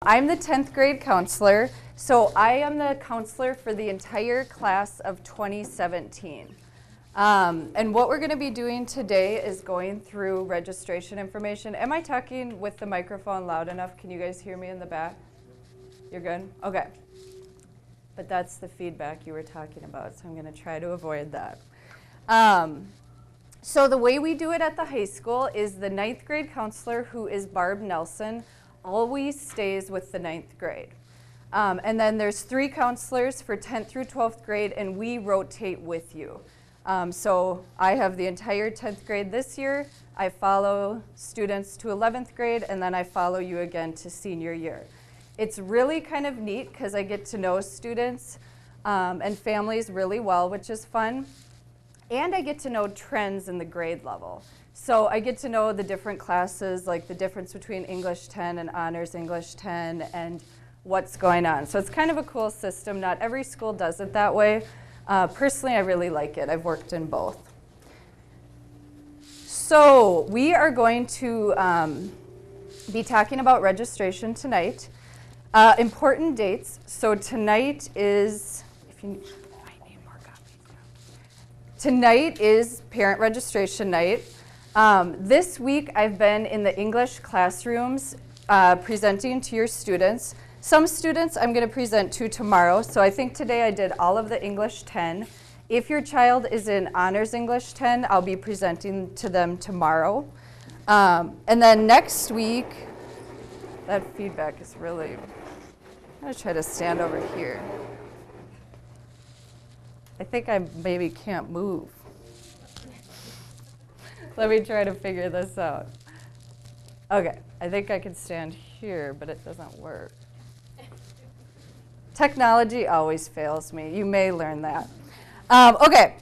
I'm the 10th grade counselor, so I am the counselor for the entire class of 2017. And what we're going to be doing today is going through registration information. Am I talking with the microphone loud enough? Can you guys hear me in the back? You're good? Okay. But that's the feedback you were talking about, so I'm going to try to avoid that. So the way we do it at the high school is the 9th grade counselor, who is Barb Nelson, always stays with the 9th grade. And then there's 3 counselors for 10th through 12th grade, and we rotate with you. So I have the entire 10th grade this year. I follow students to 11th grade, and then I follow you again to senior year. It's really kind of neat because I get to know students and families really well, which is fun. And I get to know trends in the grade level. So I get to know the different classes, like the difference between English 10 and Honors English 10 and what's going on. So it's kind of a cool system. Not every school does it that way. Personally, I really like it. I've worked in both. So we are going to be talking about registration tonight. Important dates. So tonight is, tonight is parent registration night. This week I've been in the English classrooms presenting to your students. Some students I'm going to present to tomorrow, so I think today I did all of the English 10. If your child is in Honors English 10, I'll be presenting to them tomorrow. And then next week, that feedback is really, I'm going to try to stand over here. I think I maybe can't move. Let me try to figure this out. Okay, I think I can stand here, but it doesn't work. Technology always fails me. You may learn that. Okay,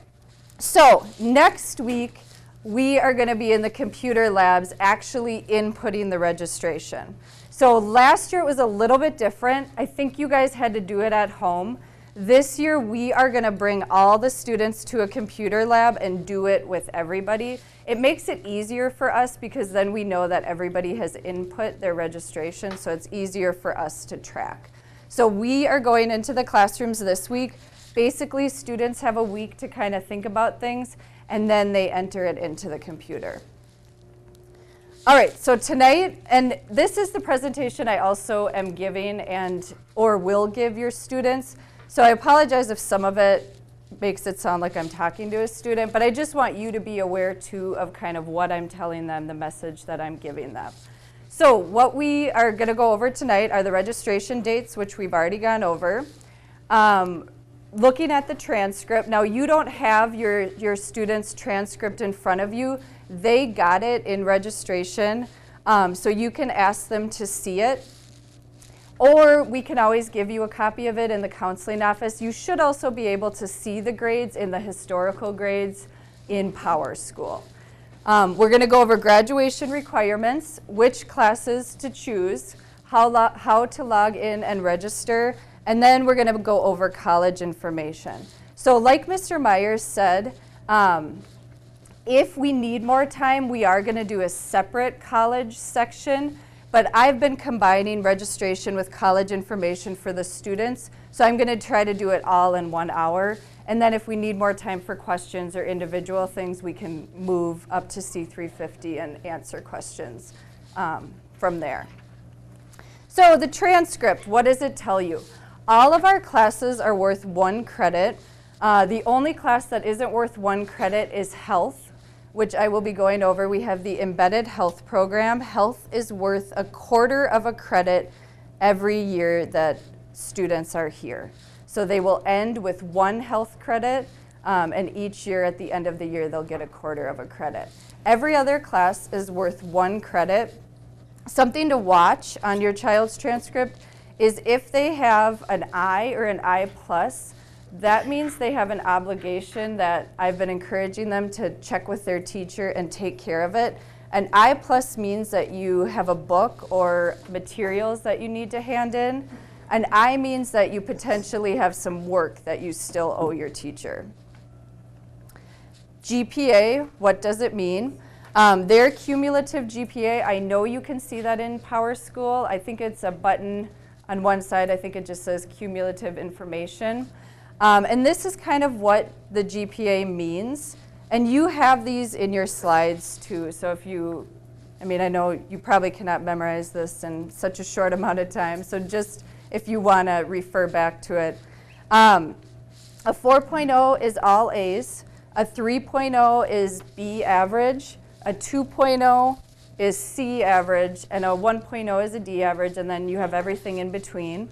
so next week we are going to be in the computer labs actually inputting the registration. So last year it was a little bit different. I think you guys had to do it at home. This year we are going to bring all the students to a computer lab and do it with everybody. It makes it easier for us because then we know that everybody has input their registration, so it's easier for us to track. So we are going into the classrooms this week. Basically, students have a week to kind of think about things, and then they enter it into the computer. All right, so tonight, and this is the presentation I also am giving or will give your students. So I apologize if some of it makes it sound like I'm talking to a student, but I just want you to be aware too of kind of what I'm telling them, the message that I'm giving them. So what we are going to go over tonight are the registration dates, which we've already gone over. Looking at the transcript, now you don't have your student's transcript in front of you. They got it in registration, so you can ask them to see it. Or we can always give you a copy of it in the counseling office. You should also be able to see the grades in the historical grades in Power School. We're going to go over graduation requirements, which classes to choose, how to log in and register, and then we're going to go over college information. So like Mr. Myers said, if we need more time, we are going to do a separate college section. But I've been combining registration with college information for the students, so I'm going to try to do it all in 1 hour. And then if we need more time for questions or individual things, we can move up to C350 and answer questions from there. So the transcript, what does it tell you? All of our classes are worth 1 credit. The only class that isn't worth 1 credit is health, which I will be going over. We have the embedded health program. Health is worth 1/4 of a credit every year that students are here. So they will end with 1 health credit, and each year at the end of the year they'll get 1/4 of a credit. Every other class is worth 1 credit. Something to watch on your child's transcript is if they have an I or an I+, that means they have an obligation that I've been encouraging them to check with their teacher and take care of it. An I+ means that you have a book or materials that you need to hand in. An I means that you potentially have some work that you still owe your teacher. GPA, what does it mean? Their cumulative GPA, I know you can see that in PowerSchool. I think it's a button on one side. I think it just says cumulative information. And this is kind of what the GPA means. And you have these in your slides too. So if you, I know you probably cannot memorize this in such a short amount of time. So just if you want to refer back to it. A 4.0 is all A's. A 3.0 is B average. A 2.0 is C average. And a 1.0 is a D average. And then you have everything in between.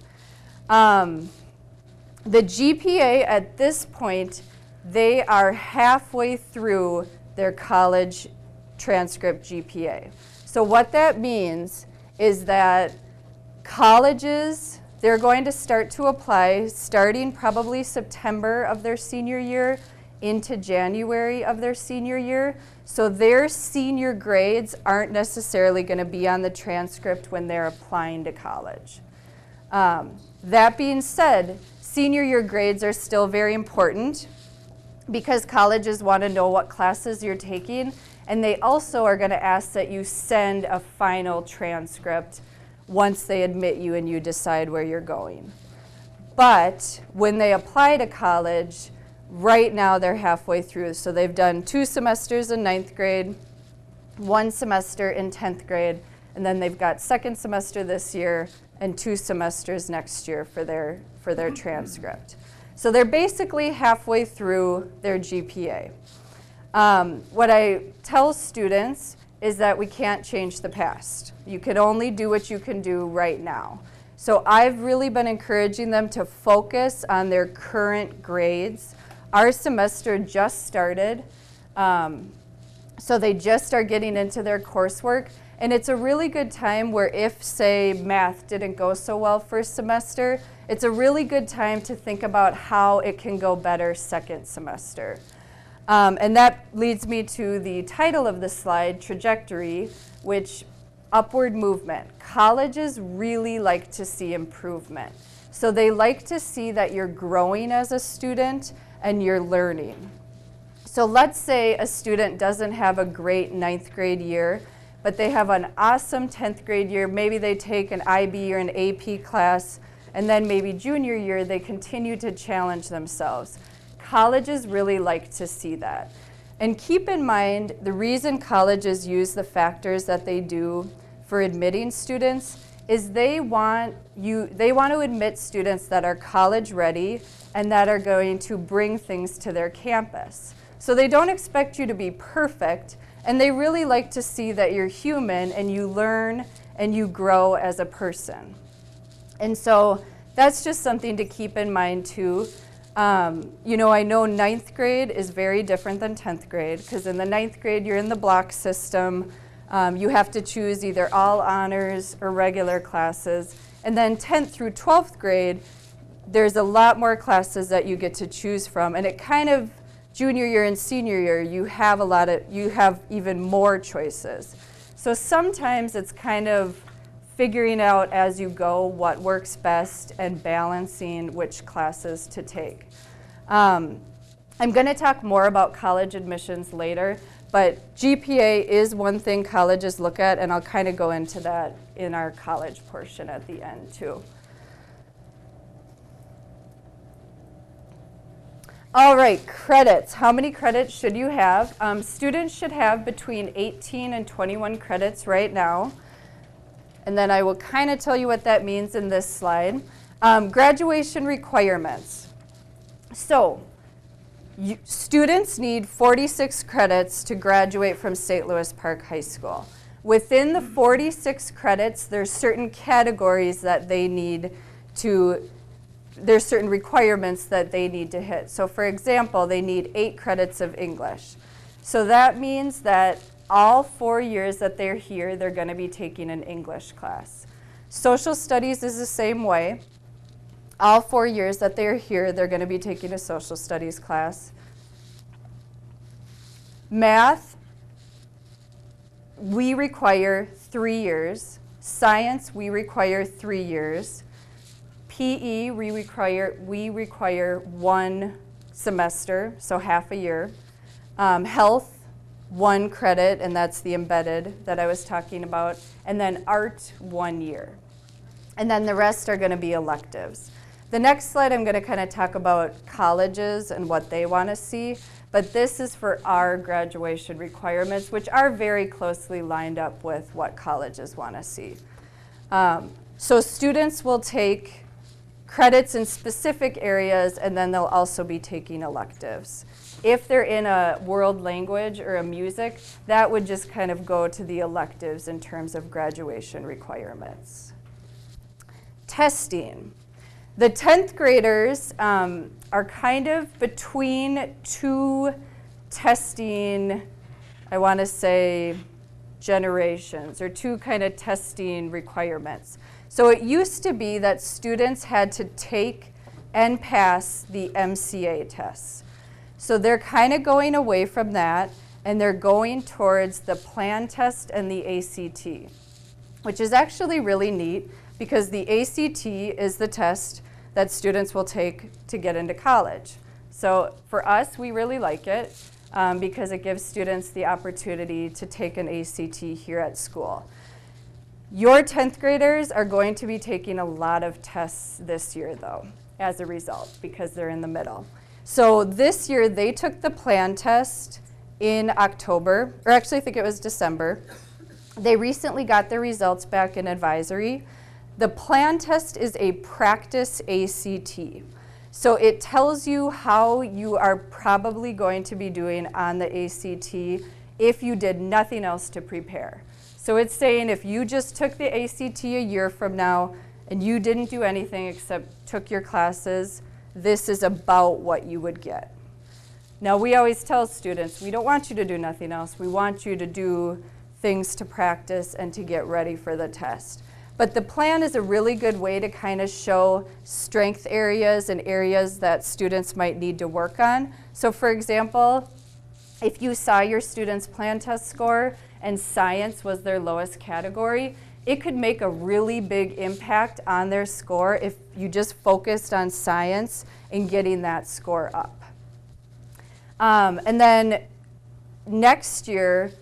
The GPA at this point, they are halfway through their college transcript GPA. So what that means is that colleges, they're going to start to apply starting probably September of their senior year into January of their senior year. So their senior grades aren't necessarily going to be on the transcript when they're applying to college. That being said, senior year grades are still very important because colleges want to know what classes you're taking, and they also are going to ask that you send a final transcript once they admit you and you decide where you're going. But when they apply to college, right now they're halfway through. So they've done 2 semesters in 9th grade, 1 semester in 10th grade, and then they've got 2nd semester this year and 2 semesters next year for their transcript. So they're basically halfway through their GPA. What I tell students is that we can't change the past. You can only do what you can do right now. So I've really been encouraging them to focus on their current grades. Our semester just started, so they just are getting into their coursework. And it's a really good time where if, say, math didn't go so well first semester, it's a really good time to think about how it can go better second semester. And that leads me to the title of the slide, Trajectory, which upward movement. Colleges really like to see improvement. So they like to see that you're growing as a student and you're learning. So let's say a student doesn't have a great 9th grade year, but they have an awesome 10th grade year. Maybe they take an IB or an AP class, and then maybe junior year they continue to challenge themselves. Colleges really like to see that. And keep in mind, the reason colleges use the factors that they do for admitting students is they want to admit students that are college ready and that are going to bring things to their campus. So they don't expect you to be perfect, and they really like to see that you're human and you learn and you grow as a person. And so that's just something to keep in mind too. I know 9th grade is very different than 10th grade because in the 9th grade you're in the block system. You have to choose either all honors or regular classes. And then 10th through 12th grade, there's a lot more classes that you get to choose from. And it kind of, junior year and senior year, you have even more choices. So sometimes it's kind of figuring out as you go what works best and balancing which classes to take. I'm going to talk more about college admissions later, but GPA is one thing colleges look at, and I'll kind of go into that in our college portion at the end too. All right, credits. How many credits should you have? Students should have between 18 and 21 credits right now. And then I will kind of tell you what that means in this slide. Graduation requirements. So, students need 46 credits to graduate from St. Louis Park High School. Within the 46 credits, there's certain categories that they need to, there's certain requirements that they need to hit. So for example, they need 8 credits of English. So that means that all 4 years that they're here, they're going to be taking an English class. Social studies is the same way. All 4 years that they're here, they're going to be taking a social studies class. Math, we require 3 years. Science, we require 3 years. PE, we require 1 semester, so half a year. Health, 1 credit, and that's the embedded that I was talking about, and then art 1 year. And then the rest are going to be electives. The next slide, I'm going to kind of talk about colleges and what they want to see, but this is for our graduation requirements, which are very closely lined up with what colleges want to see. So students will take credits in specific areas, and then they'll also be taking electives. If they're in a world language or a music, that would just kind of go to the electives in terms of graduation requirements. Testing. The 10th graders are kind of between 2 testing, I want to say, generations, or 2 kind of testing requirements. So it used to be that students had to take and pass the MCA tests. So they're kind of going away from that, and they're going towards the plan test and the ACT, which is actually really neat because the ACT is the test that students will take to get into college. So for us, we really like it because it gives students the opportunity to take an ACT here at school. Your 10th graders are going to be taking a lot of tests this year, though, as a result, because they're in the middle. So this year, they took the plan test in October, or actually I think it was December. They recently got their results back in advisory. The plan test is a practice ACT. So it tells you how you are probably going to be doing on the ACT if you did nothing else to prepare. So it's saying if you just took the ACT a year from now and you didn't do anything except took your classes, this is about what you would get. Now, we always tell students, we don't want you to do nothing else. We want you to do things to practice and to get ready for the test. But the plan is a really good way to kind of show strength areas and areas that students might need to work on. So for example, if you saw your student's plan test score and science was their lowest category, it could make a really big impact on their score if you just focused on science and getting that score up. And then next year,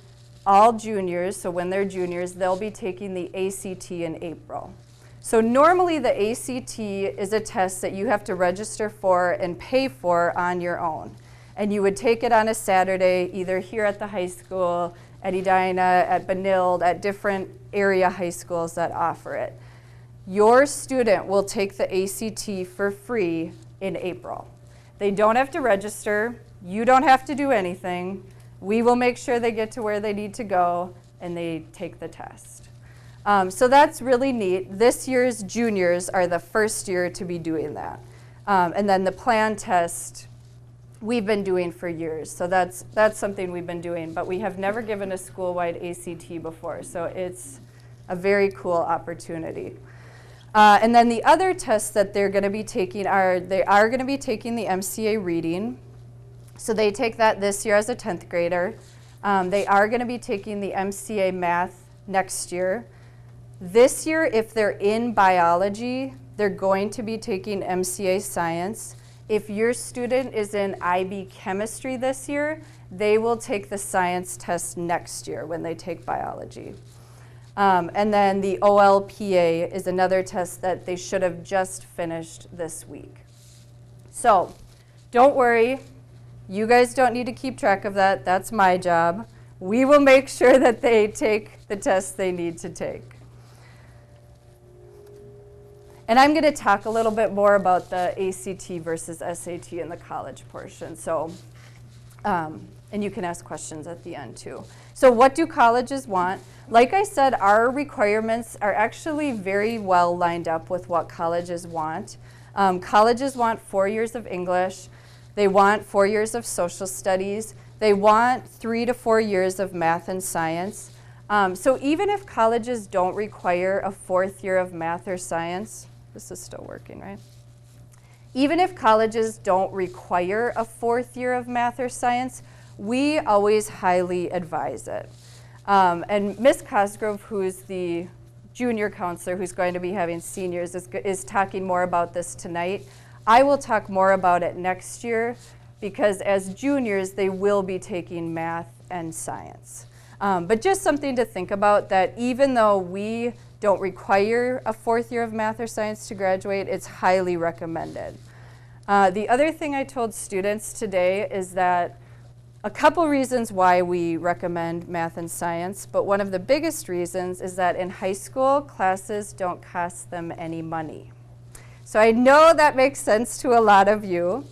all juniors, so when they're juniors, they'll be taking the ACT in April. So normally the ACT is a test that you have to register for and pay for on your own. And you would take it on a Saturday, either here at the high school, at Edina, at Benilde, at different area high schools that offer it. Your student will take the ACT for free in April. They don't have to register. You don't have to do anything. We will make sure they get to where they need to go and they take the test. So that's really neat. This year's juniors are the first year to be doing that. And then the plan test we've been doing for years. So that's something we've been doing, but we have never given a school-wide ACT before. So it's a very cool opportunity. And then the other tests that they're going to be taking they are going to be taking the MCA reading. So they take that this year as a 10th grader. They are going to be taking the MCA math next year. This year, if they're in biology, they're going to be taking MCA science. If your student is in IB chemistry this year, they will take the science test next year when they take biology. And then the OLPA is another test that they should have just finished this week. So don't worry. You guys don't need to keep track of that. That's my job. We will make sure that they take the tests they need to take. And I'm going to talk a little bit more about the ACT versus SAT in the college portion. So, and you can ask questions at the end too. So what do colleges want? Like I said, our requirements are actually very well lined up with what colleges want. Colleges want 4 years of English. They want 4 years of social studies. They want 3 to 4 years of math and science. So even if colleges don't require a 4th year of math or science, this is still working, right? Even if colleges don't require a 4th year of math or science, we always highly advise it. And Ms. Cosgrove, who's the junior counselor who's going to be having seniors, is talking more about this tonight. I will talk more about it next year because as juniors, they will be taking math and science. But just something to think about, that even though we don't require a 4th year of math or science to graduate, it's highly recommended. The other thing I told students today is that a couple reasons why we recommend math and science, but one of the biggest reasons is that in high school, classes don't cost them any money. So I know that makes sense to a lot of you,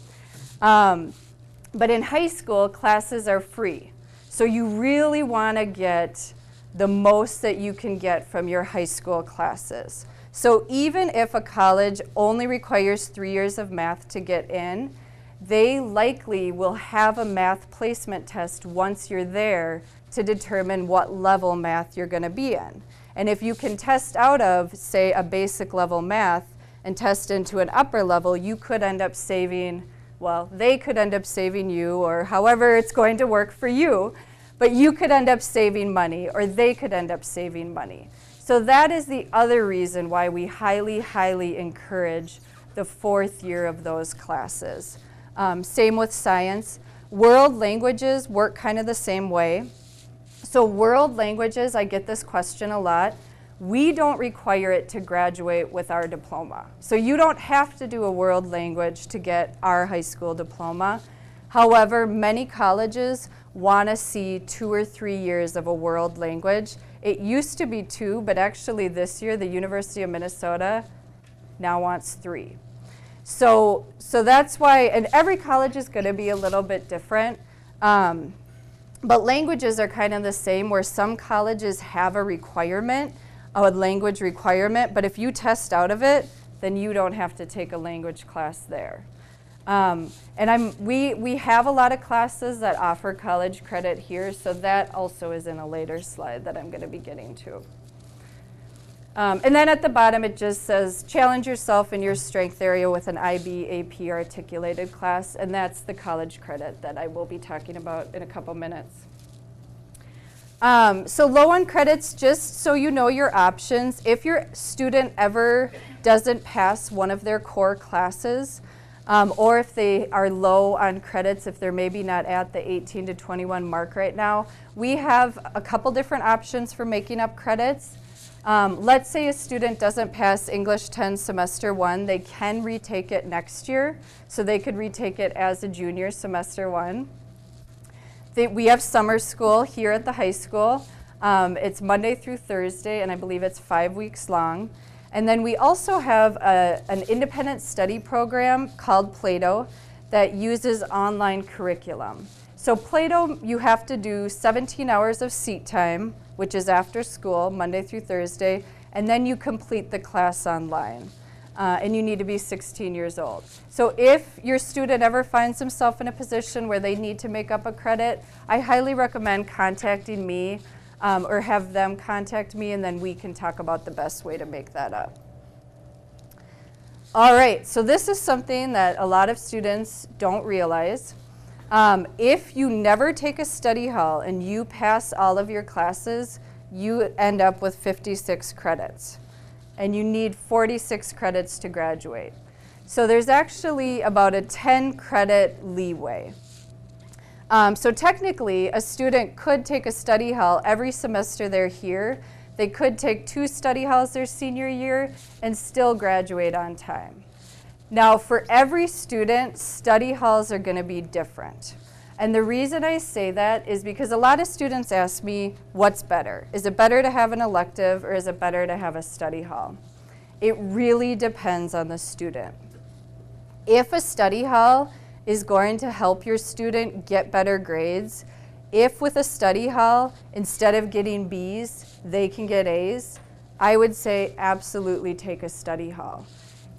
but in high school, classes are free. So you really want to get the most that you can get from your high school classes. So even if a college only requires 3 years of math to get in, they likely will have a math placement test once you're there to determine what level math you're going to be in. And if you can test out of, say, a basic level math and test into an upper level, you could end up saving, well, they could end up saving you, or however it's going to work for you, but you could end up saving money, or they could end up saving money. So that is the other reason why we highly, highly encourage the 4th year of those classes. Same with science. World languages work kind of the same way. So world languages, I get this question a lot. We don't require it to graduate with our diploma. So you don't have to do a world language to get our high school diploma. However, many colleges want to see 2 or 3 years of a world language. It used to be 2, but actually this year the University of Minnesota now wants 3. So that's why, and every college is going to be a little bit different. But languages are kind of the same, where some colleges have a requirement, a language requirement, but if you test out of it, then you don't have to take a language class there. And we have a lot of classes that offer college credit here, so that also is in a later slide that I'm going to be getting to. And then at the bottom it just says, challenge yourself in your strength area with an IB AP articulated class, and that's the college credit that I will be talking about in a couple minutes. So low on credits, just so you know your options. If your student ever doesn't pass one of their core classes, or if they are low on credits, if they're maybe not at the 18 to 21 mark right now, we have a couple different options for making up credits. Let's say a student doesn't pass English 10 semester 1, they can retake it next year, so they could retake it as a junior semester 1. We have summer school here at the high school. It's Monday through Thursday, and I believe it's 5 weeks long. And then we also have an independent study program called Plato that uses online curriculum. So Plato, you have to do 17 hours of seat time, which is after school, Monday through Thursday, and then you complete the class online. And you need to be 16 years old. So if your student ever finds himself in a position where they need to make up a credit, I highly recommend contacting me or have them contact me, and then we can talk about the best way to make that up. All right, so this is something that a lot of students don't realize. If you never take a study hall and you pass all of your classes, you end up with 56 credits. And you need 46 credits to graduate. So there's actually about a 10 credit leeway. So technically, a student could take a study hall every semester they're here. They could take 2 study halls their senior year and still graduate on time. Now, for every student, study halls are going to be different. And the reason I say that is because a lot of students ask me, what's better? Is it better to have an elective, or is it better to have a study hall? It really depends on the student. If a study hall is going to help your student get better grades, if with a study hall, instead of getting B's, they can get A's, I would say absolutely take a study hall.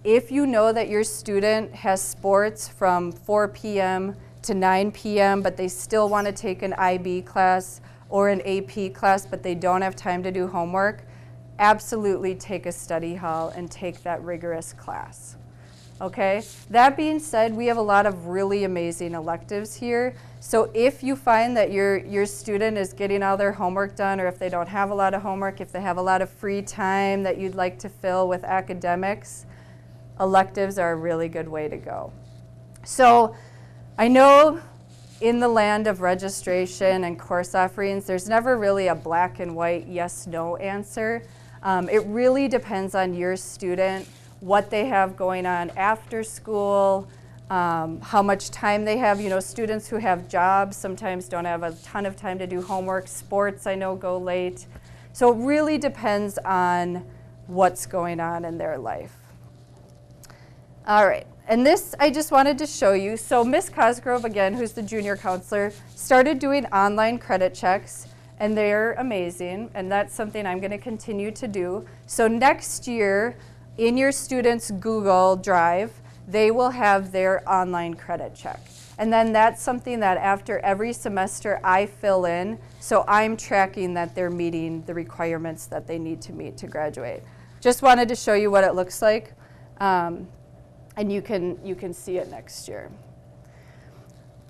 If you know that your student has sports from 4 p.m. to 9 p.m., but they still want to take an IB class or an AP class, but they don't have time to do homework, absolutely take a study hall and take that rigorous class. Okay? That being said, we have a lot of really amazing electives here. So if you find that your student is getting all their homework done, or if they don't have a lot of homework, if they have a lot of free time that you'd like to fill with academics, electives are a really good way to go. So I know in the land of registration and course offerings, there's never really a black and white yes/no answer. It really depends on your student, what they have going on after school, how much time they have. You know, students who have jobs sometimes don't have a ton of time to do homework. Sports, I know, go late. So it really depends on what's going on in their life. All right, and this I just wanted to show you. So Miss Cosgrove, again, who's the junior counselor, started doing online credit checks, and they're amazing, and that's something I'm going to continue to do. So next year, in your students' Google Drive, they will have their online credit check. And then that's something that after every semester I fill in, so I'm tracking that they're meeting the requirements that they need to meet to graduate. Just wanted to show you what it looks like, and you can see it next year.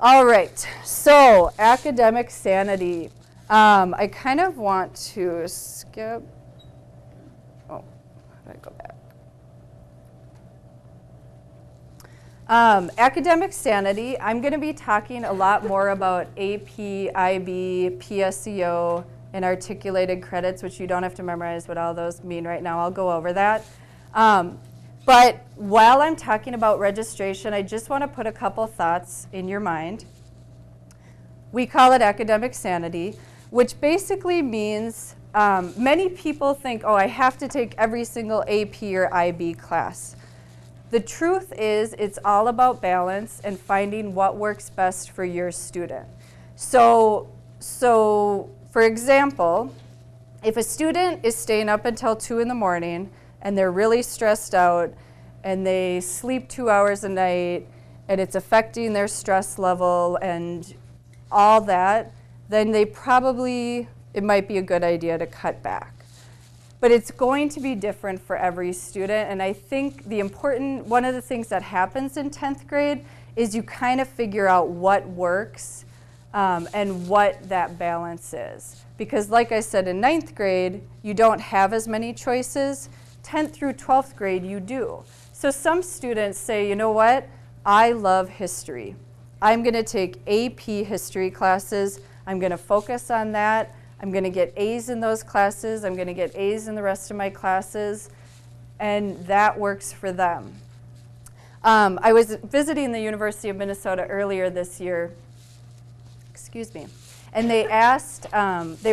All right, so academic sanity. I kind of want to skip, oh, how did I go back? Academic sanity, I'm going to be talking a lot more about AP, IB, PSEO, and articulated credits, which you don't have to memorize what all those mean right now. I'll go over that. But while I'm talking about registration, I just want to put a couple thoughts in your mind. We call it academic sanity, which basically means many people think, oh, I have to take every single AP or IB class. The truth is, it's all about balance and finding what works best for your student. So for example, if a student is staying up until 2 in the morning and they're really stressed out and they sleep 2 hours a night and it's affecting their stress level and all that, then it might be a good idea to cut back. But it's going to be different for every student, and I think one of the things that happens in 10th grade is you kind of figure out what works and what that balance is. Because like I said, in 9th grade, you don't have as many choices. 10th through 12th grade, you do. So some students say, you know what, I love history. I'm going to take AP history classes. I'm going to focus on that. I'm going to get A's in those classes. I'm going to get A's in the rest of my classes. And that works for them. I was visiting the University of Minnesota earlier this year, and they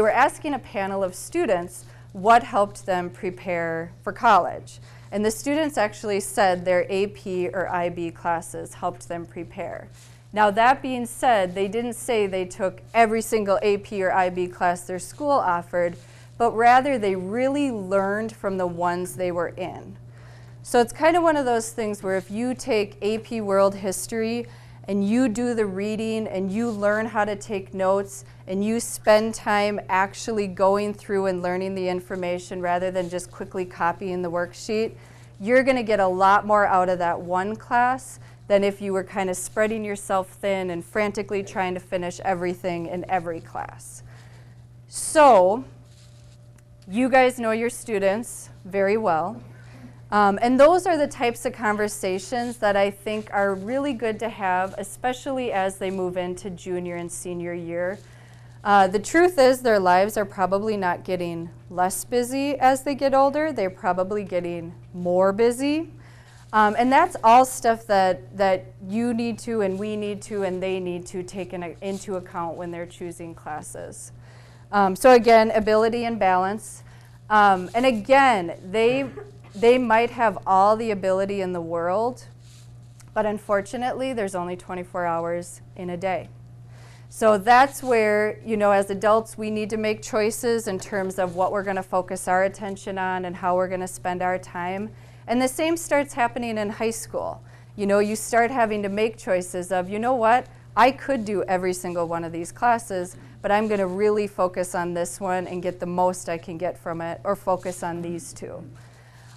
were asking a panel of students what helped them prepare for college. And the students actually said their AP or IB classes helped them prepare. Now that being said, they didn't say they took every single AP or IB class their school offered, but rather they really learned from the ones they were in. So it's kind of one of those things where if you take AP World History and you do the reading and you learn how to take notes and you spend time actually going through and learning the information rather than just quickly copying the worksheet, you're going to get a lot more out of that one class than if you were kind of spreading yourself thin and frantically trying to finish everything in every class. So you guys know your students very well. And those are the types of conversations that I think are really good to have, especially as they move into junior and senior year. The truth is their lives are probably not getting less busy as they get older. They're probably getting more busy. And that's all stuff that you need to and we need to and they need to take into account when they're choosing classes. So again, ability and balance. And again, they might have all the ability in the world, but unfortunately, there's only 24 hours in a day. So that's where, you know, as adults, we need to make choices in terms of what we're going to focus our attention on and how we're going to spend our time. And the same starts happening in high school. You know, you start having to make choices of, you know what, I could do every single one of these classes, but I'm going to really focus on this one and get the most I can get from it, or focus on these two.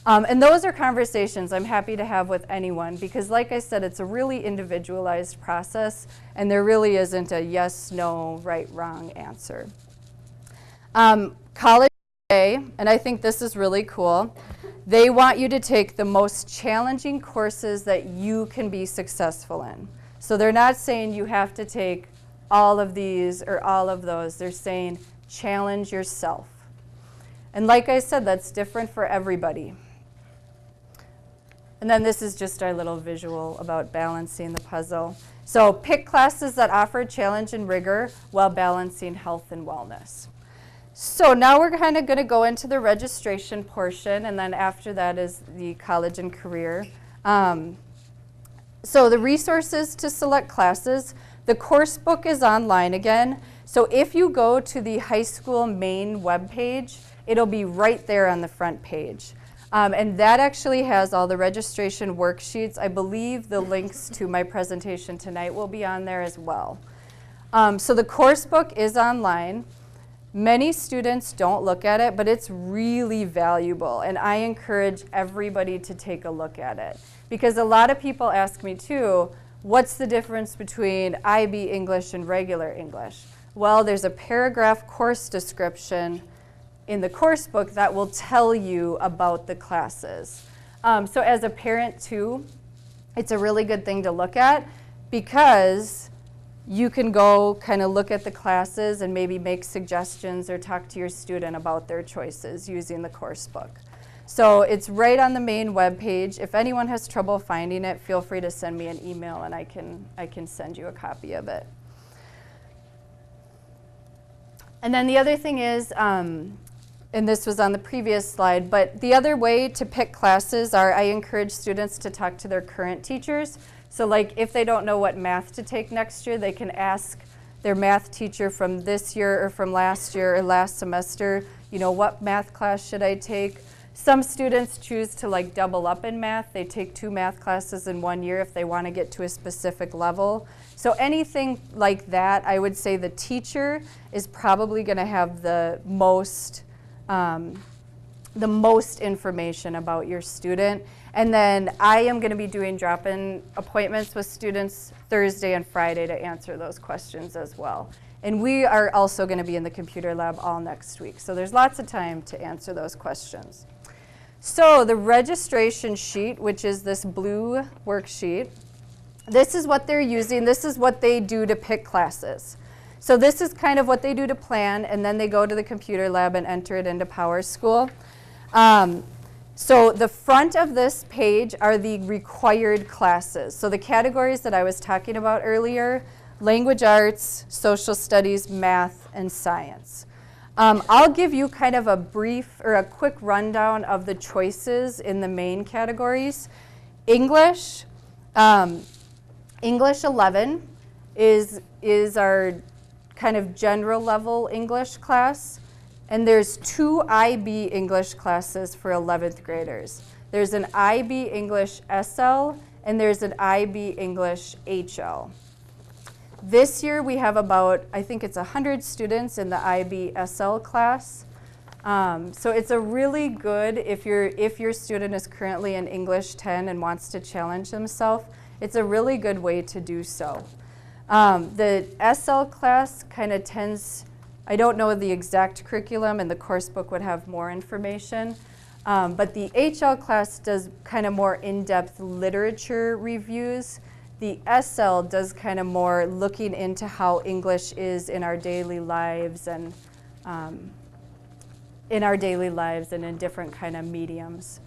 And those are conversations I'm happy to have with anyone because, like I said, it's a really individualized process, and there really isn't a yes, no, right, wrong answer. College today, and I think this is really cool, they want you to take the most challenging courses that you can be successful in. So they're not saying you have to take all of these or all of those. They're saying challenge yourself. And like I said, that's different for everybody. And then this is just our little visual about balancing the puzzle. So pick classes that offer challenge and rigor while balancing health and wellness. So now we're kind of going to go into the registration portion, and then after that is the college and career. So the resources to select classes, the course book is online again. So if you go to the high school main webpage, it'll be right there on the front page. And that actually has all the registration worksheets. I believe the links to my presentation tonight will be on there as well. So the course book is online. Many students don't look at it, but it's really valuable, and I encourage everybody to take a look at it. Because a lot of people ask me too, what's the difference between IB English and regular English? Well, there's a paragraph course description in the course book that will tell you about the classes. So as a parent too, it's a really good thing to look at, because you can go kind of look at the classes and maybe make suggestions or talk to your student about their choices using the course book. So it's right on the main web page. If anyone has trouble finding it, feel free to send me an email and I can send you a copy of it. And then the other thing is, and this was on the previous slide, but the other way to pick classes are I encourage students to talk to their current teachers. So like if they don't know what math to take next year, they can ask their math teacher from this year or from last year or last semester, you know, what math class should I take? Some students choose to like double up in math. They take 2 math classes in 1 year if they want to get to a specific level. So anything like that, I would say the teacher is probably going to have the most information about your student. And then I am going to be doing drop-in appointments with students Thursday and Friday to answer those questions as well. And we are also going to be in the computer lab all next week. So there's lots of time to answer those questions. So the registration sheet, which is this blue worksheet, this is what they're using. This is what they do to pick classes. So this is kind of what they do to plan, and then they go to the computer lab and enter it into PowerSchool. So the front of this page are the required classes. So the categories that I was talking about earlier: language arts, social studies, math, and science. I'll give you kind of a brief or a quick rundown of the choices in the main categories. English, English 11 is our kind of general level English class. And there's 2 IB English classes for 11th graders. There's an IB English SL and there's an IB English HL. This year we have about, I think it's 100 students in the IB SL class. So it's a really good, if your student is currently in English 10 and wants to challenge themselves, it's a really good way to do so. The SL class kind of tends, I don't know the exact curriculum, and the course book would have more information, but the HL class does kind of more in-depth literature reviews. The SL does kind of more looking into how English is in our daily lives and in different kind of mediums.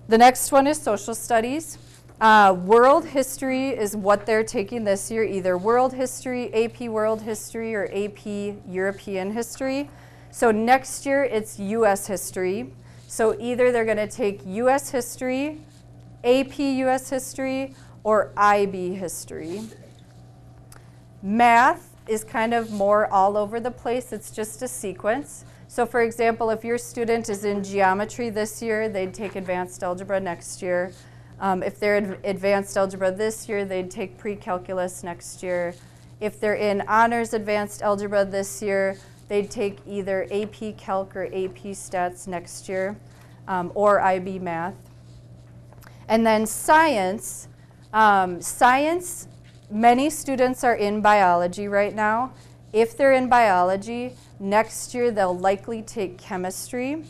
The next one is social studies. World history is what they're taking this year, either world history, AP world history, or AP European history. So next year it's US history. So either they're going to take US history, AP US history, or IB history. Math is kind of more all over the place. It's just a sequence. So for example, if your student is in geometry this year, they'd take advanced algebra next year. If they're in advanced algebra this year, they'd take pre-calculus next year. If they're in honors advanced algebra this year, they'd take either AP Calc or AP Stats next year, or IB Math. And then science. Science, many students are in biology right now. If they're in biology, next year they'll likely take chemistry.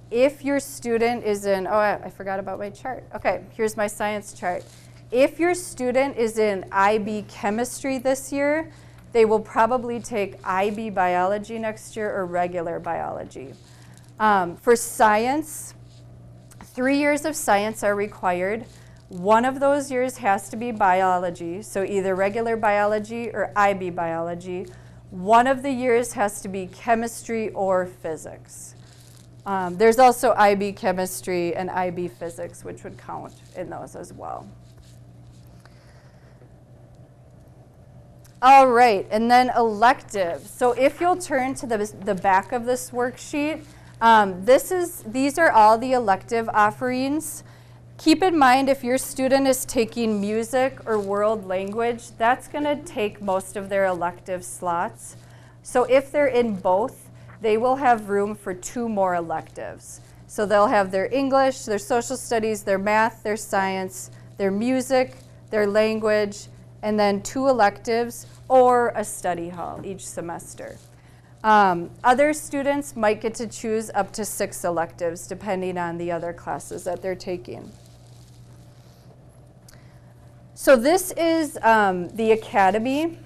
If your student is in, oh, I forgot about my chart. Okay, here's my science chart. If your student is in IB chemistry this year, they will probably take IB biology next year or regular biology. For science, 3 years of science are required. One of those years has to be biology, so either regular biology or IB biology. One of the years has to be chemistry or physics. There's also IB chemistry and IB physics, which would count in those as well. All right, and then electives. So if you'll turn to the back of this worksheet, these are all the elective offerings. Keep in mind, if your student is taking music or world language, that's going to take most of their elective slots. So if they're in both, they will have room for 2 more electives. So they'll have their English, their social studies, their math, their science, their music, their language, and then 2 electives or a study hall each semester. Other students might get to choose up to 6 electives depending on the other classes that they're taking. So this is the academy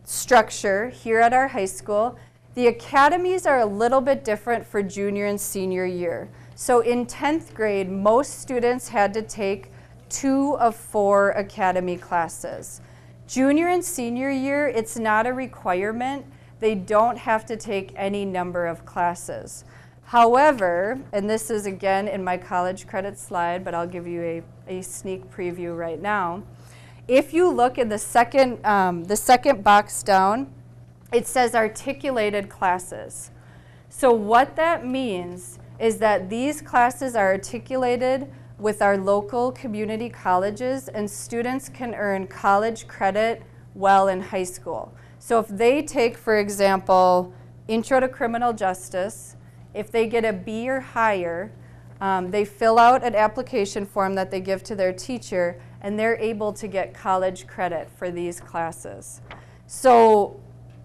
structure here at our high school. The academies are a little bit different for junior and senior year. So in 10th grade, most students had to take 2 of 4 academy classes. Junior and senior year, it's not a requirement. They don't have to take any number of classes. However, and this is again in my college credit slide, but I'll give you a sneak preview right now. If you look in the second box down, it says articulated classes. So what that means is that these classes are articulated with our local community colleges, and students can earn college credit while in high school. So if they take, for example, Intro to Criminal Justice, if they get a B or higher, they fill out an application form that they give to their teacher, and they're able to get college credit for these classes. So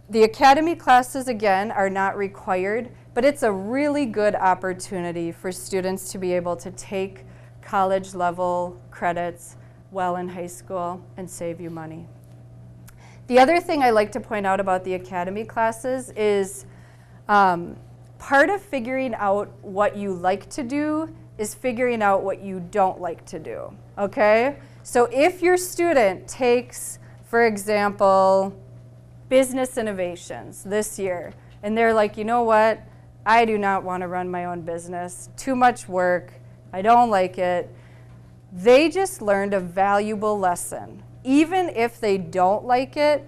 the academy classes, again, are not required, but it's a really good opportunity for students to be able to take college level credits while in high school and save you money. The other thing I like to point out about the academy classes is part of figuring out what you like to do is figuring out what you don't like to do, okay? So if your student takes, for example, business innovations this year, and they're like, you know what, I do not want to run my own business, too much work, I don't like it. They just learned a valuable lesson. Even if they don't like it,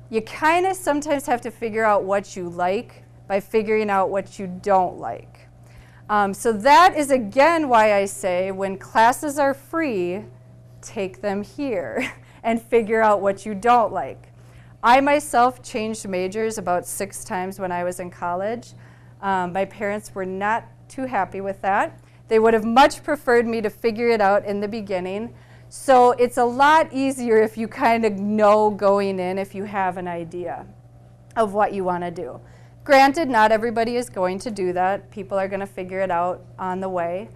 you kind of sometimes have to figure out what you like by figuring out what you don't like. So that is again why I say when classes are free, take them here and figure out what you don't like. I myself changed majors about 6 times when I was in college. My parents were not too happy with that. They would have much preferred me to figure it out in the beginning. So it's a lot easier if you kind of know going in, if you have an idea of what you want to do. Granted, not everybody is going to do that. People are going to figure it out on the way,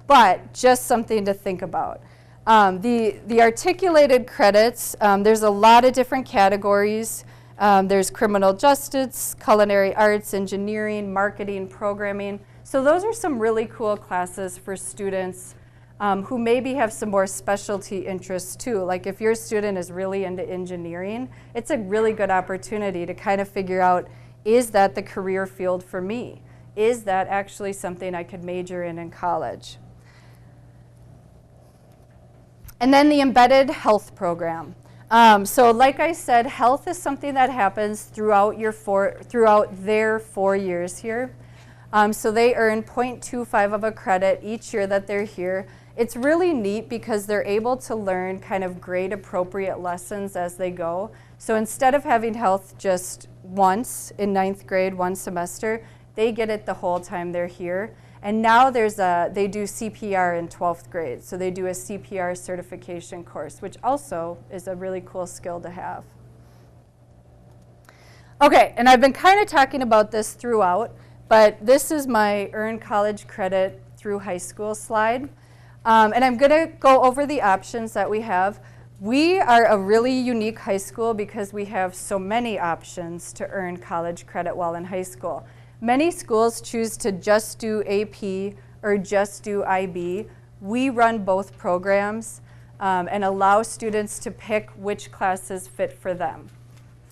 but just something to think about. The articulated credits, there's a lot of different categories. There's criminal justice, culinary arts, engineering, marketing, programming. So those are some really cool classes for students who maybe have some more specialty interests too. Like if your student is really into engineering, it's a really good opportunity to kind of figure out, is that the career field for me? Is that actually something I could major in college? And then the embedded health program. So like I said, health is something that happens throughout their 4 years here. So they earn 0.25 of a credit each year that they're here. It's really neat because they're able to learn kind of grade appropriate lessons as they go. So instead of having health just once in 9th grade, 1 semester, they get it the whole time they're here. And now they do CPR in 12th grade. So they do a CPR certification course, which also is a really cool skill to have. Okay, and I've been kind of talking about this throughout, but this is my earn college credit through high school slide. And I'm going to go over the options that we have. We are a really unique high school because we have so many options to earn college credit while in high school. Many schools choose to just do AP or just do IB. We run both programs and allow students to pick which classes fit for them.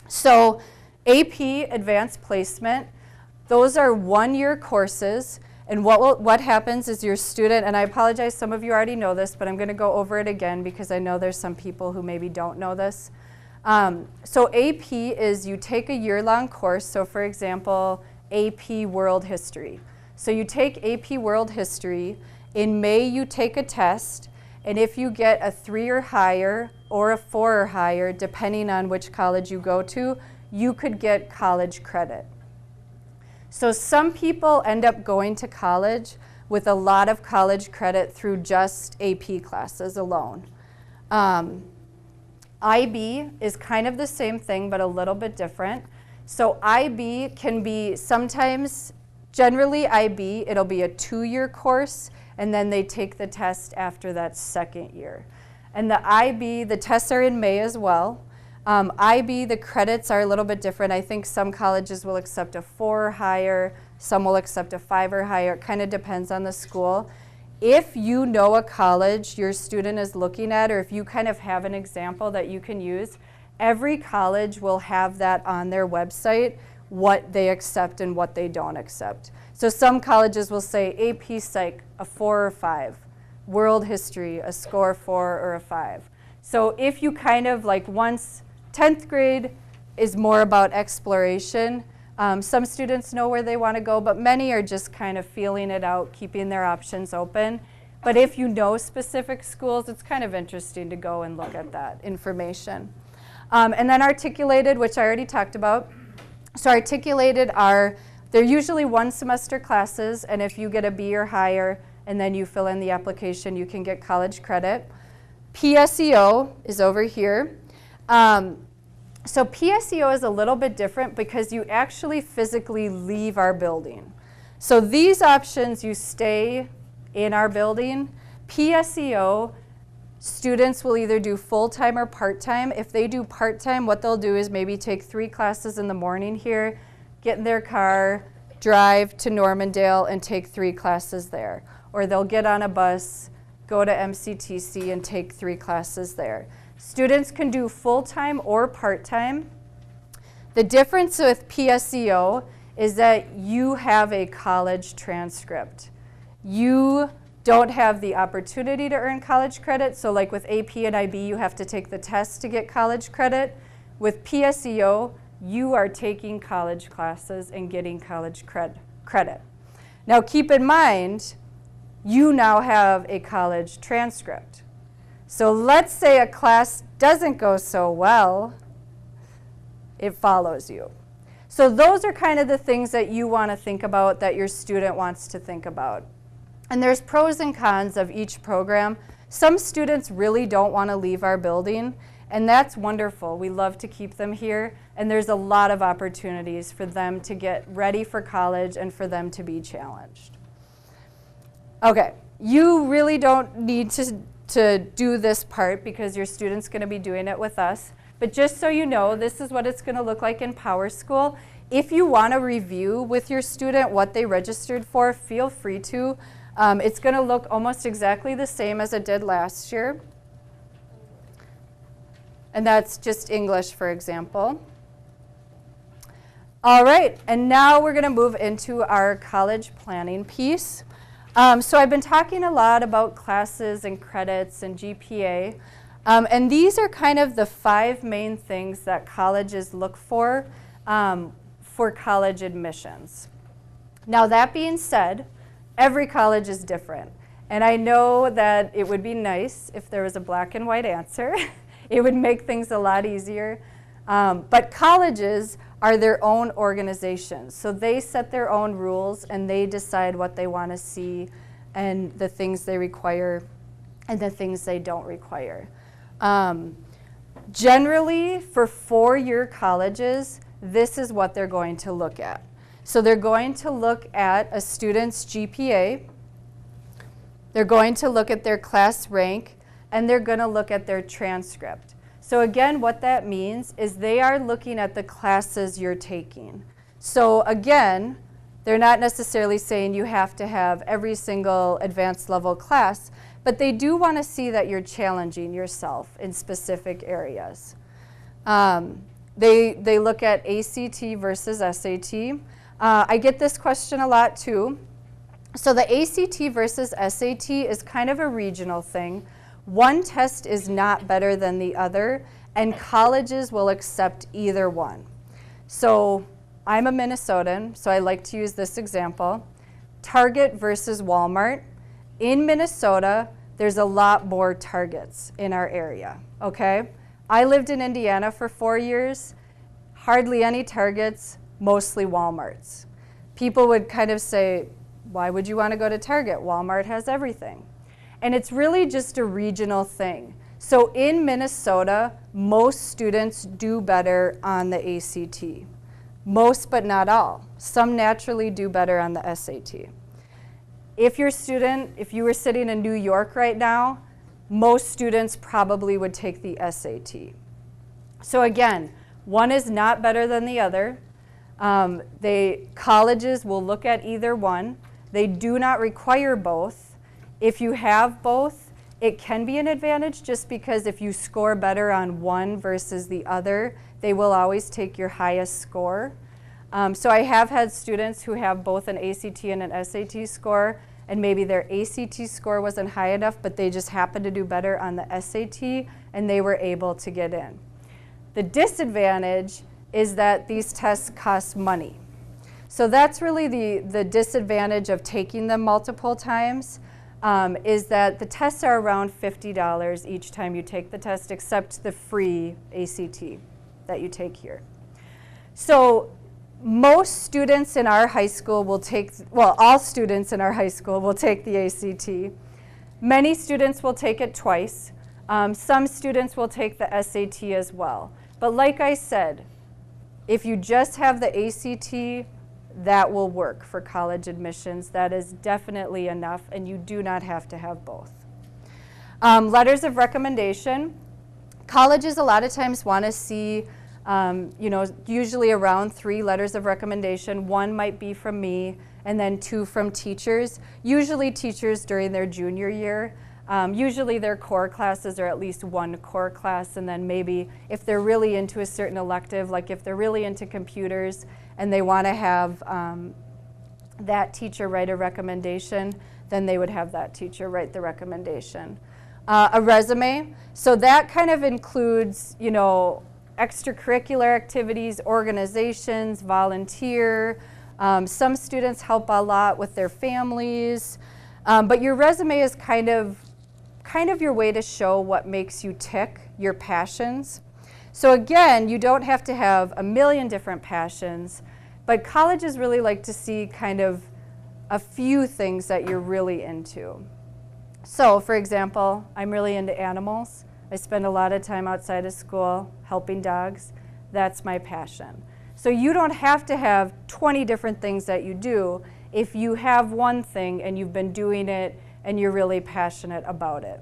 So AP, Advanced Placement, those are one-year courses. And what happens is your student, and I apologize, some of you already know this, but I'm going to go over it again because I know there's some people who maybe don't know this. So AP is you take a year-long course. So for example, AP World History. So you take AP World History. In May, you take a test. And if you get a 3 or higher or a 4 or higher, depending on which college you go to, you could get college credit. So some people end up going to college with a lot of college credit through just AP classes alone. IB is kind of the same thing, but a little bit different. So IB can be sometimes, generally IB, it'll be a 2-year course, and then they take the test after that second year. And the IB, the tests are in May as well. IB, the credits are a little bit different. I think some colleges will accept a 4 or higher, some will accept a 5 or higher. It kind of depends on the school. If you know a college your student is looking at, or if you kind of have an example that you can use, every college will have that on their website, what they accept and what they don't accept. So some colleges will say AP Psych, a 4 or 5, World History, a score 4 or a 5. So if you kind of like once 10th grade is more about exploration. Some students know where they want to go, but many are just kind of feeling it out, keeping their options open. But if you know specific schools, it's kind of interesting to go and look at that information. And then articulated, which I already talked about. So articulated they're usually 1 semester classes, and if you get a B or higher, and then you fill in the application, you can get college credit. PSEO is over here. So PSEO is a little bit different because you actually physically leave our building. So these options, you stay in our building. PSEO, students will either do full-time or part-time. If they do part-time, what they'll do is maybe take 3 classes in the morning here, get in their car, drive to Normandale and take 3 classes there. Or they'll get on a bus, go to MCTC and take 3 classes there. Students can do full-time or part-time. The difference with PSEO is that you have a college transcript. You don't have the opportunity to earn college credit. So like with AP and IB, you have to take the test to get college credit. With PSEO, you are taking college classes and getting college credit. Now keep in mind, you now have a college transcript. So let's say a class doesn't go so well, it follows you. So those are kind of the things that you want to think about, that your student wants to think about. And there's pros and cons of each program. Some students really don't want to leave our building, and that's wonderful. We love to keep them here, and there's a lot of opportunities for them to get ready for college and for them to be challenged. Okay, you really don't need to do this part because your student's going to be doing it with us. But just so you know, this is what it's going to look like in Power School. If you want to review with your student what they registered for, feel free to. It's going to look almost exactly the same as it did last year. And that's just English, for example. All right, and now we're going to move into our college planning piece. So I've been talking a lot about classes and credits and GPA. And these are kind of the 5 main things that colleges look for college admissions. Now that being said, every college is different. And I know that it would be nice if there was a black and white answer. It would make things a lot easier. But colleges are their own organizations. So they set their own rules and they decide what they want to see and the things they require and the things they don't require. Generally, for 4-year colleges, this is what they're going to look at. So they're going to look at a student's GPA. They're going to look at their class rank, and they're going to look at their transcript. So again, what that means is they are looking at the classes you're taking. So again, they're not necessarily saying you have to have every single advanced level class, but they do want to see that you're challenging yourself in specific areas. They look at ACT versus SAT. I get this question a lot too. So the ACT versus SAT is kind of a regional thing. One test is not better than the other, and colleges will accept either one. So I'm a Minnesotan, so I like to use this example. Target versus Walmart. In Minnesota, there's a lot more Targets in our area, okay? I lived in Indiana for 4 years. Hardly any Targets, mostly Walmarts. People would kind of say, why would you want to go to Target? Walmart has everything. And it's really just a regional thing. So in Minnesota, most students do better on the ACT. Most, but not all. Some naturally do better on the SAT. If you were sitting in New York right now, most students probably would take the SAT. So again, one is not better than the other. Colleges will look at either one. They do not require both. If you have both, it can be an advantage just because if you score better on one versus the other, they will always take your highest score. So I have had students who have both an ACT and an SAT score, and maybe their ACT score wasn't high enough, but they just happened to do better on the SAT, and they were able to get in. The disadvantage is that these tests cost money. So that's really the disadvantage of taking them multiple times, is that the tests are around $50 each time you take the test, except the free ACT that you take here. So most students in our high school will take, well, all students in our high school will take the ACT. Many students will take it twice. Some students will take the SAT as well. But like I said, if you just have the ACT, that will work for college admissions. That is definitely enough, and you do not have to have both. Letters of recommendation. Colleges a lot of times want to see, usually around 3 letters of recommendation. 1 might be from me, and then 2 from teachers. Usually teachers during their junior year. Usually their core classes are at least 1 core class, and then maybe if they're really into a certain elective, like if they're really into computers and they want to have that teacher write a recommendation, then they would have that teacher write the recommendation. A resume, so that kind of includes, extracurricular activities, organizations, volunteer. Some students help a lot with their families, but your resume is kind of your way to show what makes you tick, your passions. So again, you don't have to have a million different passions, but colleges really like to see kind of a few things that you're really into. So for example, I'm really into animals. I spend a lot of time outside of school helping dogs. That's my passion. So you don't have to have 20 different things that you do if you have one thing and you've been doing it and you're really passionate about it.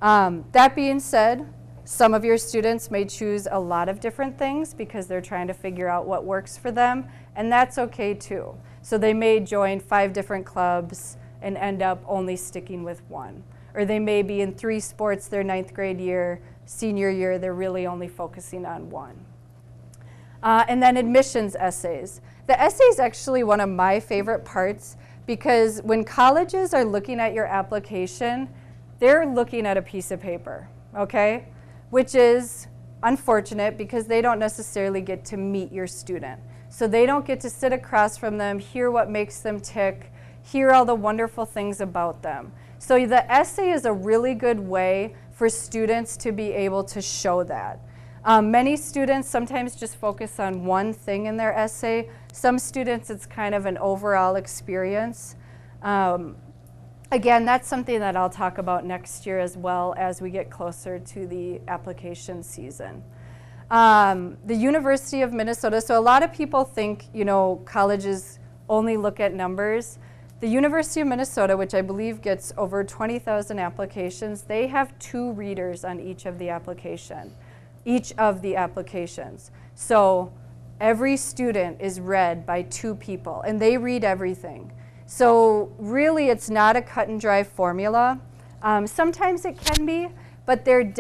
That being said, some of your students may choose a lot of different things because they're trying to figure out what works for them, and that's okay too. So they may join 5 different clubs and end up only sticking with one. Or they may be in 3 sports their 9th grade year, senior year, they're really only focusing on one. And then admissions essays. The essay is actually one of my favorite parts because when colleges are looking at your application, they're looking at a piece of paper, okay? Which is unfortunate because they don't necessarily get to meet your student. So they don't get to sit across from them, hear what makes them tick, hear all the wonderful things about them. So the essay is a really good way for students to be able to show that. Many students sometimes just focus on one thing in their essay. Some students, it's kind of an overall experience. Again, that's something that I'll talk about next year as well as we get closer to the application season. The University of Minnesota, so a lot of people think, colleges only look at numbers. The University of Minnesota, which I believe gets over 20,000 applications, they have 2 readers on each of the applications. So every student is read by 2 people, and they read everything. So really, it's not a cut and dry formula. Sometimes it can be, but there can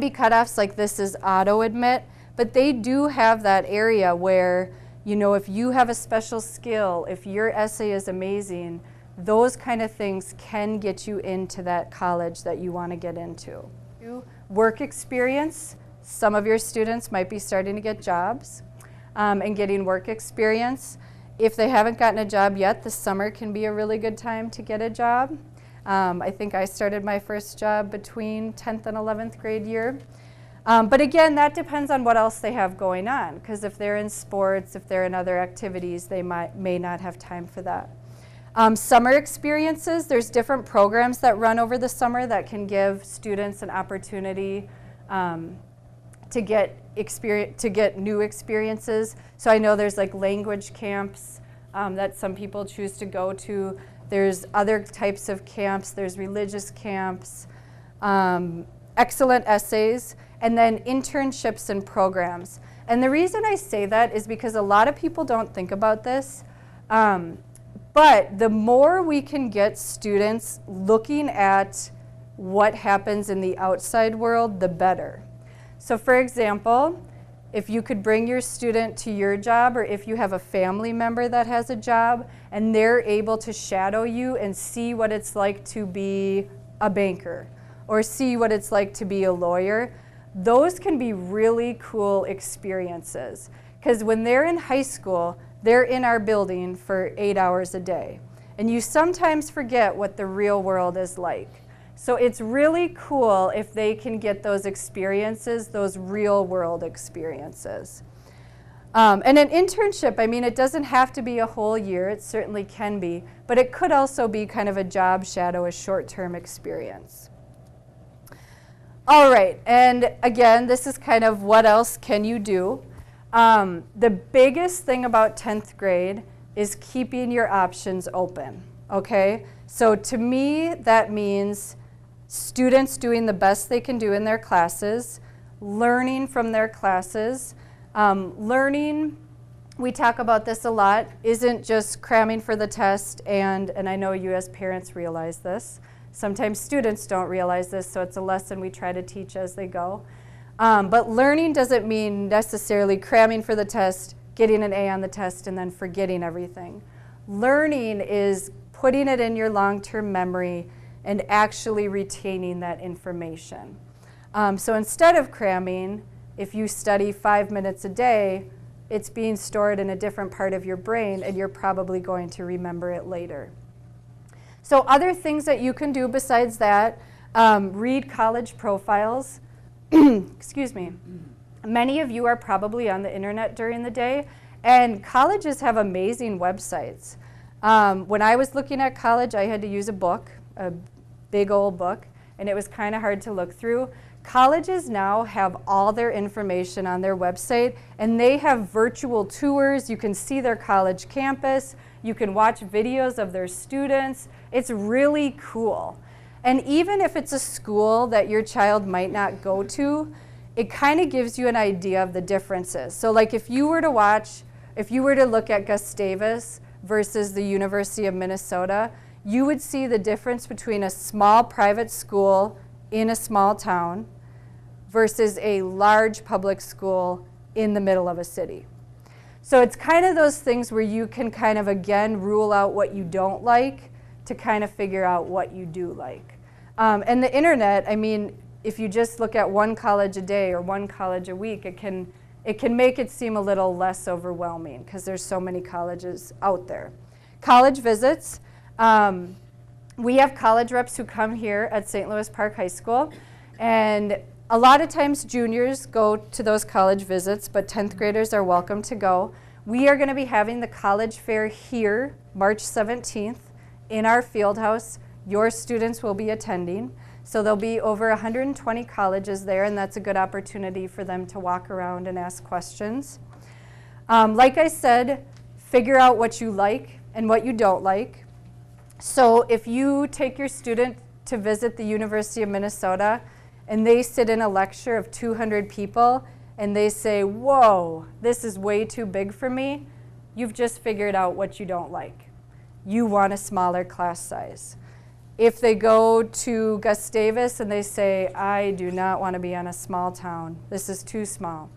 be cutoffs, like this is auto admit, but they do have that area where, you know, if you have a special skill, if your essay is amazing, those kind of things can get you into that college that you want to get into. Work experience. Some of your students might be starting to get jobs and getting work experience. If they haven't gotten a job yet, the summer can be a really good time to get a job. I think I started my first job between 10th and 11th grade year. But again, that depends on what else they have going on, because if they're in sports, if they're in other activities, they may not have time for that. Summer experiences, there's different programs that run over the summer that can give students an opportunity to get new experiences. So I know there's like language camps that some people choose to go to. There's other types of camps. There's religious camps, excellent essays, and then internships and programs. And the reason I say that is because a lot of people don't think about this. But the more we can get students looking at what happens in the outside world, the better. So for example, if you could bring your student to your job, or if you have a family member that has a job and they're able to shadow you and see what it's like to be a banker or see what it's like to be a lawyer, those can be really cool experiences. Because when they're in high school, they're in our building for 8 hours a day. And you sometimes forget what the real world is like. So it's really cool if they can get those experiences, those real world experiences. And an internship, I mean, it doesn't have to be a whole year. It certainly can be. But it could also be kind of a job shadow, a short-term experience. All right, and again, this is kind of what else can you do. The biggest thing about 10th grade is keeping your options open, okay? So to me, that means students doing the best they can do in their classes, learning from their classes. Learning, we talk about this a lot, isn't just cramming for the test, and I know you as parents realize this. Sometimes students don't realize this, so it's a lesson we try to teach as they go. But learning doesn't mean necessarily cramming for the test, getting an A on the test, and then forgetting everything. Learning is putting it in your long-term memory and actually retaining that information. So instead of cramming, if you study 5 minutes a day, it's being stored in a different part of your brain, and you're probably going to remember it later. So other things that you can do besides that, read college profiles. Excuse me. Many of you are probably on the internet during the day, and colleges have amazing websites. When I was looking at college, I had to use a book, a big old book, and it was kind of hard to look through. Colleges now have all their information on their website, and they have virtual tours. You can see their college campus. You can watch videos of their students. It's really cool. And even if it's a school that your child might not go to, it kind of gives you an idea of the differences. So like if you were to look at Gustavus versus the University of Minnesota, you would see the difference between a small private school in a small town versus a large public school in the middle of a city. So it's kind of those things where you can kind of, again, rule out what you don't like to kind of figure out what you do like. And the internet, I mean, if you just look at one college a day or one college a week, it can make it seem a little less overwhelming because there's so many colleges out there. College visits. We have college reps who come here at St. Louis Park High School, and a lot of times juniors go to those college visits, but 10th graders are welcome to go. We are going to be having the college fair here March 17th in our field house. Your students will be attending. So there'll be over 120 colleges there, and that's a good opportunity for them to walk around and ask questions. Like I said, figure out what you like and what you don't like. So if you take your student to visit the University of Minnesota and they sit in a lecture of 200 people and they say, whoa, this is way too big for me, you've just figured out what you don't like. You want a smaller class size. If they go to Gustavus and they say, I do not want to be on a small town, this is too small.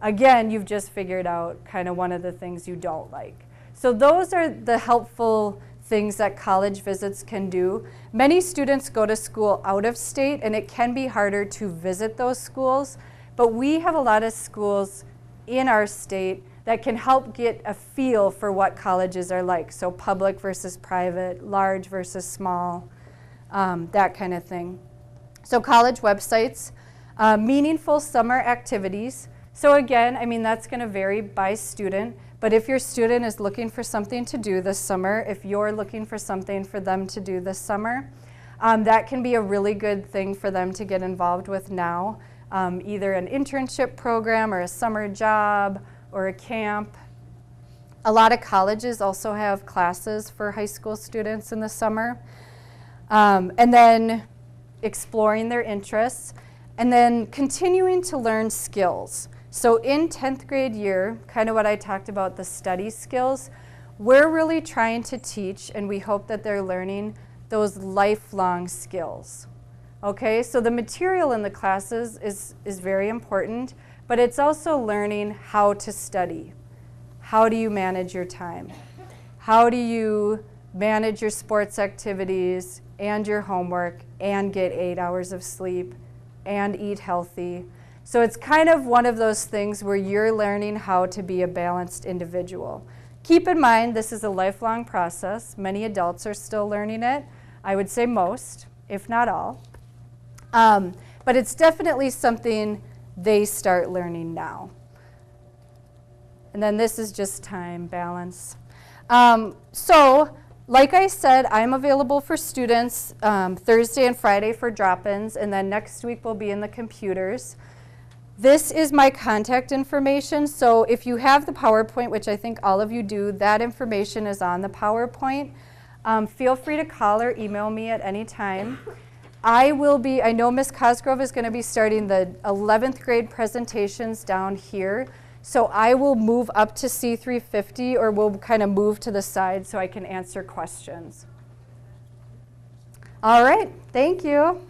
Again, you've just figured out kind of one of the things you don't like. So those are the helpful things that college visits can do. Many students go to school out of state, and it can be harder to visit those schools, but we have a lot of schools in our state that can help get a feel for what colleges are like. So public versus private, large versus small, that kind of thing. So college websites, meaningful summer activities. So again, I mean, that's going to vary by student, but if your student is looking for something to do this summer, if you're looking for something for them to do this summer, that can be a really good thing for them to get involved with now, either an internship program or a summer job or a camp. A lot of colleges also have classes for high school students in the summer. And then exploring their interests, and then continuing to learn skills. So in 10th grade year, kind of what I talked about, the study skills, we're really trying to teach, and we hope that they're learning those lifelong skills. Okay, so the material in the classes is very important, but it's also learning how to study. How do you manage your time? How do you manage your sports activities and your homework and get 8 hours of sleep and eat healthy? So it's kind of one of those things where you're learning how to be a balanced individual. Keep in mind, this is a lifelong process. Many adults are still learning it. I would say most, if not all. But it's definitely something they start learning now. And then this is just time balance. So, like I said, I'm available for students Thursday and Friday for drop-ins, and then next week we'll be in the computers. This is my contact information, so if you have the PowerPoint, which I think all of you do, that information is on the PowerPoint. Feel free to call or email me at any time. I know Ms. Cosgrove is going to be starting the 11th grade presentations down here, so I will move up to C350, or we'll kind of move to the side so I can answer questions. All right, thank you.